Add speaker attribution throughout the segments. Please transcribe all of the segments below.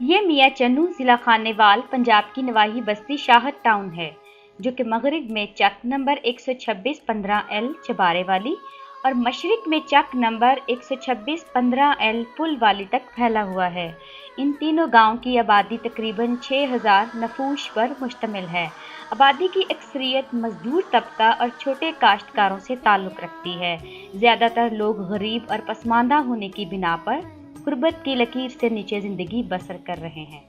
Speaker 1: یہ میاں چنو ضلع خانیوال پنجاب کی نواحی بستی شاہد ٹاؤن ہے جو کہ مغرب میں چک نمبر 126-15L چبارے والی اور مشرق میں چک نمبر 126-15L پل والی تک پھیلا ہوا ہے۔ ان تینوں گاؤں کی آبادی تقریباً 6000 نفوس پر مشتمل ہے۔ آبادی کی اکثریت مزدور طبقہ اور چھوٹے کاشتکاروں سے تعلق رکھتی ہے۔ زیادہ تر لوگ غریب اور پسماندہ ہونے کی بنا پر غربت کی لکیر سے نیچے زندگی بسر کر رہے ہیں۔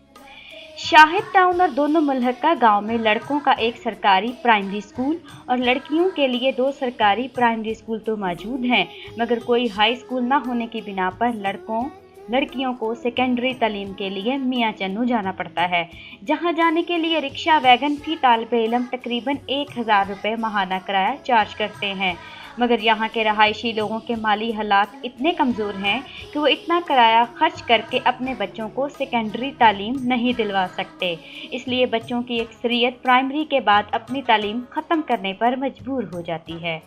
Speaker 1: شاہد ٹاؤن اور دونوں ملحقہ گاؤں میں لڑکوں کا ایک سرکاری پرائمری اسکول اور لڑکیوں کے لیے 2 سرکاری پرائمری اسکول تو موجود ہیں، مگر کوئی ہائی اسکول نہ ہونے کی بنا پر لڑکیوں کو سیکنڈری تعلیم کے لیے میاں چنو جانا پڑتا ہے، جہاں جانے کے لیے رکشہ ویگن فی طالب علم تقریباً 1000 روپے ماہانہ کرایہ چارج کرتے ہیں، مگر یہاں کے رہائشی لوگوں کے مالی حالات اتنے کمزور ہیں کہ وہ اتنا کرایہ خرچ کر کے اپنے بچوں کو سیکنڈری تعلیم نہیں دلوا سکتے، اس لیے بچوں کی اکثریت پرائمری کے بعد اپنی تعلیم ختم کرنے پر مجبور ہو جاتی ہے۔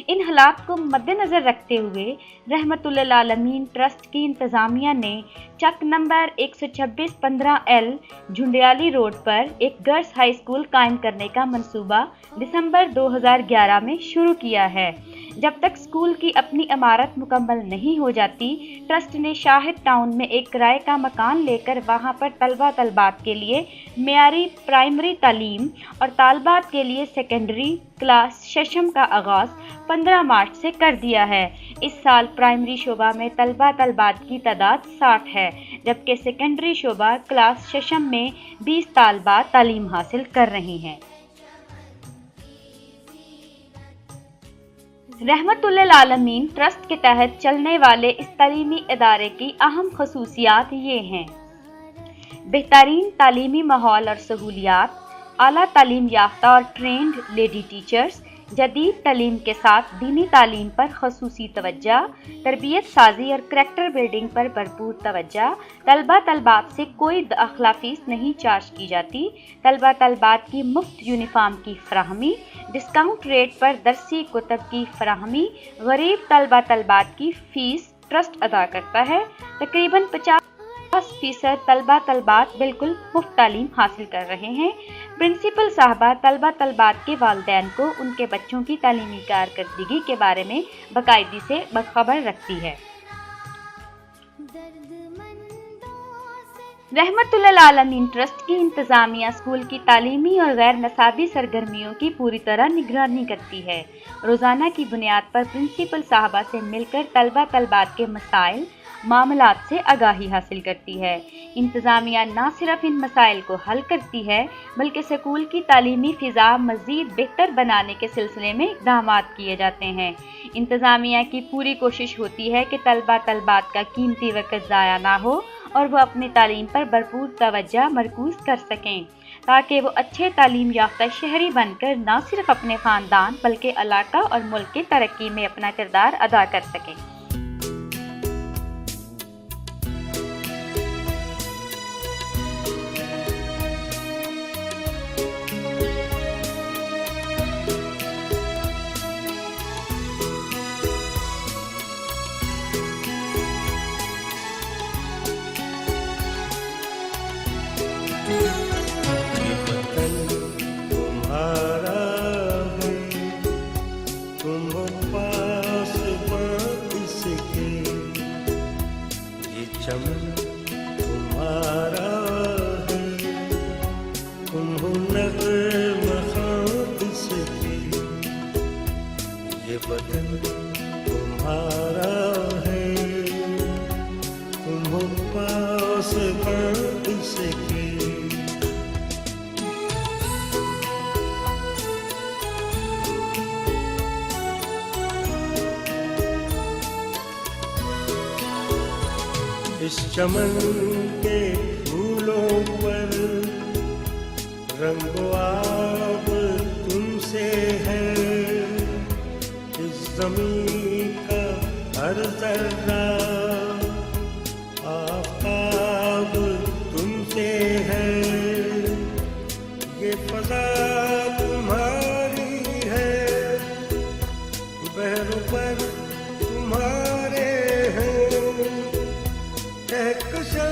Speaker 1: ان حالات کو مد نظر رکھتے ہوئے رحمت للعالمین ٹرسٹ کی انتظامیہ نے چک نمبر 126-15L جھنڈیالی روڈ پر ایک گرلز ہائی اسکول قائم کرنے کا منصوبہ دسمبر 2011 میں شروع کیا ہے۔ جب تک اسکول کی اپنی عمارت مکمل نہیں ہو جاتی، ٹرسٹ نے شاہد ٹاؤن میں ایک کرائے کا مکان لے کر وہاں پر طلبات کے لیے معیاری پرائمری تعلیم اور طالبات کے لیے سیکنڈری کلاس ششم کا آغاز 15 مارچ سے کر دیا ہے۔ اس سال پرائمری شعبہ میں طلبات کی تعداد 60 ہے، جبکہ سیکنڈری شعبہ کلاس ششم میں 20 طالبات تعلیم حاصل کر رہی ہیں۔ رحمت للعالمین ٹرسٹ کے تحت چلنے والے اس تعلیمی ادارے کی اہم خصوصیات یہ ہیں: بہترین تعلیمی ماحول اور سہولیات، اعلیٰ تعلیم یافتہ اور ٹرینڈ لیڈی ٹیچرز، جدید تعلیم کے ساتھ دینی تعلیم پر خصوصی توجہ، تربیت سازی اور کریکٹر بلڈنگ پر بھرپور توجہ، طلبات سے کوئی داخلہ فیس نہیں چارج کی جاتی، طلبات کی مفت یونیفارم کی فراہمی، ڈسکاؤنٹ ریٹ پر درسی کتب کی فراہمی، غریب طلبات کی فیس ٹرسٹ ادا کرتا ہے، تقریباً 50% طلبات بالکل مفت تعلیم حاصل کر رہے ہیں۔ پرنسپل صاحبہ طلبات کے والدین کو ان کے بچوں کی تعلیمی کارکردگی کے بارے میں باقاعدگی سے باخبر رکھتی ہے۔ رحمت للعالمین ٹرسٹ کی انتظامیہ اسکول کی تعلیمی اور غیر نصابی سرگرمیوں کی پوری طرح نگرانی کرتی ہے۔ روزانہ کی بنیاد پر پرنسپل صاحبہ سے مل کر طلبات کے مسائل، معاملات سے آگاہی حاصل کرتی ہے۔ انتظامیہ نہ صرف ان مسائل کو حل کرتی ہے بلکہ اسکول کی تعلیمی فضا مزید بہتر بنانے کے سلسلے میں اقدامات کیے جاتے ہیں۔ انتظامیہ کی پوری کوشش ہوتی ہے کہ طلبات کا قیمتی وقت ضائع نہ ہو اور وہ اپنی تعلیم پر بھرپور توجہ مرکوز کر سکیں تاکہ وہ اچھے تعلیم یافتہ شہری بن کر نہ صرف اپنے خاندان بلکہ علاقہ اور ملک کی ترقی میں اپنا کردار ادا کر سکیں۔
Speaker 2: چمن تمہارا ہے، تم ہو نغمہ خواب سے، یہ بدن تمہارا ہے، تم ہو پاس بات سے۔ اس چمن کے پھولوں پر رنگ و آب تم سے ہے، اس زمین کا ہر ذرہ آفتاب تم سے ہے، یہ فضا تمہاری ہے، بحر پر تمہارے ہیں، کہکشاں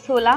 Speaker 1: 16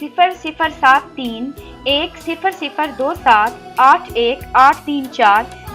Speaker 1: 0073 10027 81834